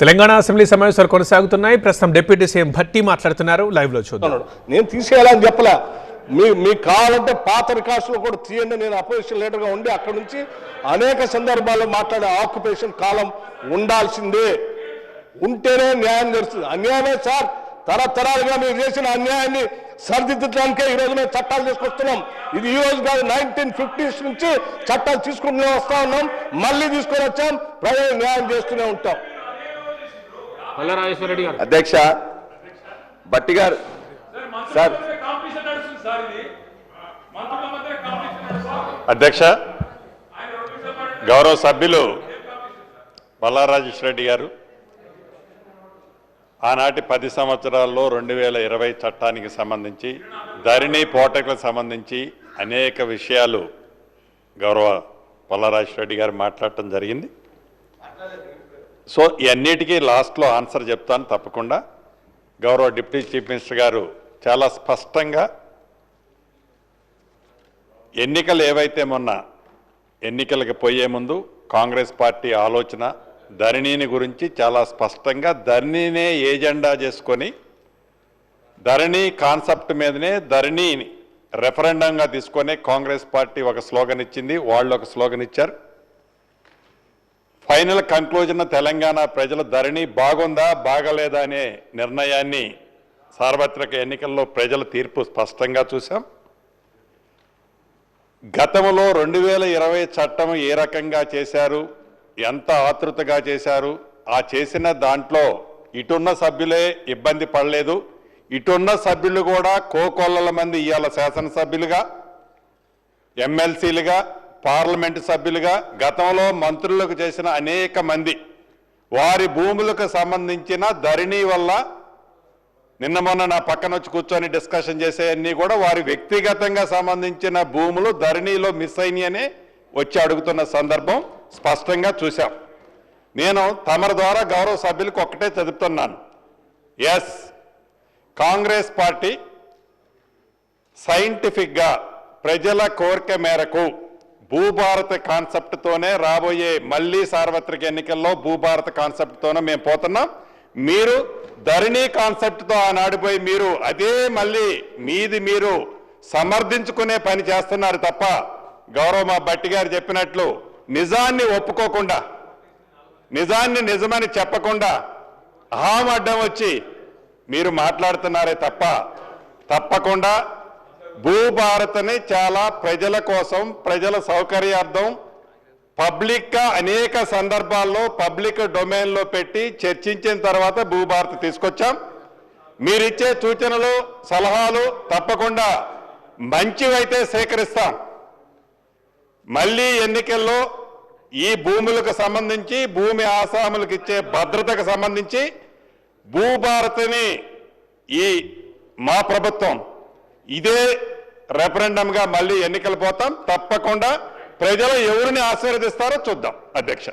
Telangana assembly సమావేశాలు కొనసాగుతున్నాయి. ప్రస్తుతం డిప్యూటీ సీఎం భట్టి మాట్లాడుతున్నారు. లైవ్ లో చూద్దాం. నేను తీసేయాలని చెప్పలే, మీకు కావాలంటే పాత రికార్డ్స్లో కూడా తీయండి. నేను అపోజిషన్ లీడర్గా ఉండి అక్కడ నుంచి అనేక సందర్భాల్లో మాట్లాడే ఆక్యుపేషన్ కాలం ఉండాల్సిందే, ఉంటేనే న్యాయం జరుగుతుంది. అన్యాయమే సార్, తరతరాలుగా మీరు చేసిన అన్యాయాన్ని సరిదిద్దడానికే ఈరోజు మేము చట్టాలు తీసుకొస్తున్నాం. ఇది ఈ రోజు కాదు, 1950s నుంచి చట్టాలు తీసుకుంటూనే వస్తా ఉన్నాం, మళ్ళీ తీసుకొని వచ్చాం, ప్రజలు న్యాయం చేస్తూనే ఉంటాం. అధ్యక్ష భట్టి గారు సార్, అధ్యక్ష గౌరవ సభ్యులు బల్లారాజేశ్వర రెడ్డి గారు ఆనాటి 10 సంవత్సరాల్లో 2020 చట్టానికి సంబంధించి ధరణి పోటకులకు సంబంధించి అనేక విషయాలు గౌరవ బల్లారాజేశ్వర రెడ్డి గారు మాట్లాడటం జరిగింది. సో ఇవన్నిటికీ లాస్ట్లో ఆన్సర్ చెప్తాను తప్పకుండా. గౌరవ డిప్యూటీ చీఫ్ మినిస్టర్ గారు చాలా స్పష్టంగా ఎన్నికలు ఏవైతే మొన్న ఎన్నికలకు పోయే ముందు కాంగ్రెస్ పార్టీ ఆలోచన ధరణిని గురించి చాలా స్పష్టంగా ధరణినే ఏజెండా చేసుకొని ధరణి కాన్సెప్ట్ మీదనే ధరణిని రెఫరెండంగా తీసుకొని కాంగ్రెస్ పార్టీ ఒక స్లోగన్ ఇచ్చింది, వాళ్ళు ఒక స్లోగన్ ఇచ్చారు. ఫైనల్ కంక్లూజన్ తెలంగాణ ప్రజలు ధరణి బాగుందా బాగలేదా అనే నిర్ణయాన్ని సార్వత్రిక ఎన్నికల్లో ప్రజల తీర్పు స్పష్టంగా చూసాం. గతంలో 2020 చట్టం ఏ రకంగా చేశారు, ఎంత ఆతృతగా చేశారు, ఆ చేసిన దాంట్లో ఇటున్న సభ్యులే ఇబ్బంది పడలేదు, ఇటున్న సభ్యులు కూడా కోకొల్లల మంది ఇవాళ శాసనసభ్యులుగా, ఎమ్మెల్సీలుగా, పార్లమెంటు సభ్యులుగా, గతంలో మంత్రులకు చేసిన అనేక మంది వారి భూములకు సంబంధించిన ధరణి వల్ల నిన్న మొన్న నా పక్కన వచ్చి కూర్చొని డిస్కషన్ చేసేవన్నీ కూడా వారి వ్యక్తిగతంగా సంబంధించిన భూములు ధరణిలో మిస్ అయినాయనే వచ్చి అడుగుతున్న సందర్భం స్పష్టంగా చూశాం. నేను తమరి ద్వారా గౌరవ సభ్యులకు ఒక్కటే చదువుతున్నాను. ఎస్, కాంగ్రెస్ పార్టీ సైంటిఫిక్గా ప్రజల కోరిక మేరకు భూభారత కాన్సెప్ట్తోనే రాబోయే మళ్ళీ సార్వత్రిక ఎన్నికల్లో భూభారత కాన్సెప్ట్తోనే మేము పోతున్నాం. మీరు ధరణి కాన్సెప్ట్తో ఆనాడిపోయి మీరు అదే మళ్ళీ మీది మీరు సమర్థించుకునే పని చేస్తున్నారు తప్ప గౌరవ మా భట్టి గారు చెప్పినట్లు నిజాన్ని ఒప్పుకోకుండా, నిజాన్ని నిజమని చెప్పకుండా అహం అడ్డం వచ్చి మీరు మాట్లాడుతున్నారే తప్ప తప్పకుండా భూభారత్ని చాలా ప్రజల కోసం, ప్రజల సౌకర్యార్థం పబ్లిక్గా అనేక సందర్భాల్లో పబ్లిక్ డొమైన్లో పెట్టి చర్చించిన తర్వాత భూభారత్ తీసుకొచ్చాం. మీరిచ్చే సూచనలు సలహాలు తప్పకుండా మంచివైతే సేకరిస్తాం. మళ్ళీ ఎన్నికల్లో ఈ భూములకు సంబంధించి, భూమి ఆసాములకు ఇచ్చే భద్రతకు సంబంధించి భూభారత్ని ఈ మా ప్రభుత్వం ఇదే రెఫరెండంగా మళ్ళీ ఎన్నికలు పోతాం. తప్పకుండా ప్రజలు ఎవరిని ఆశీర్వదిస్తారో చూద్దాం. అధ్యక్ష.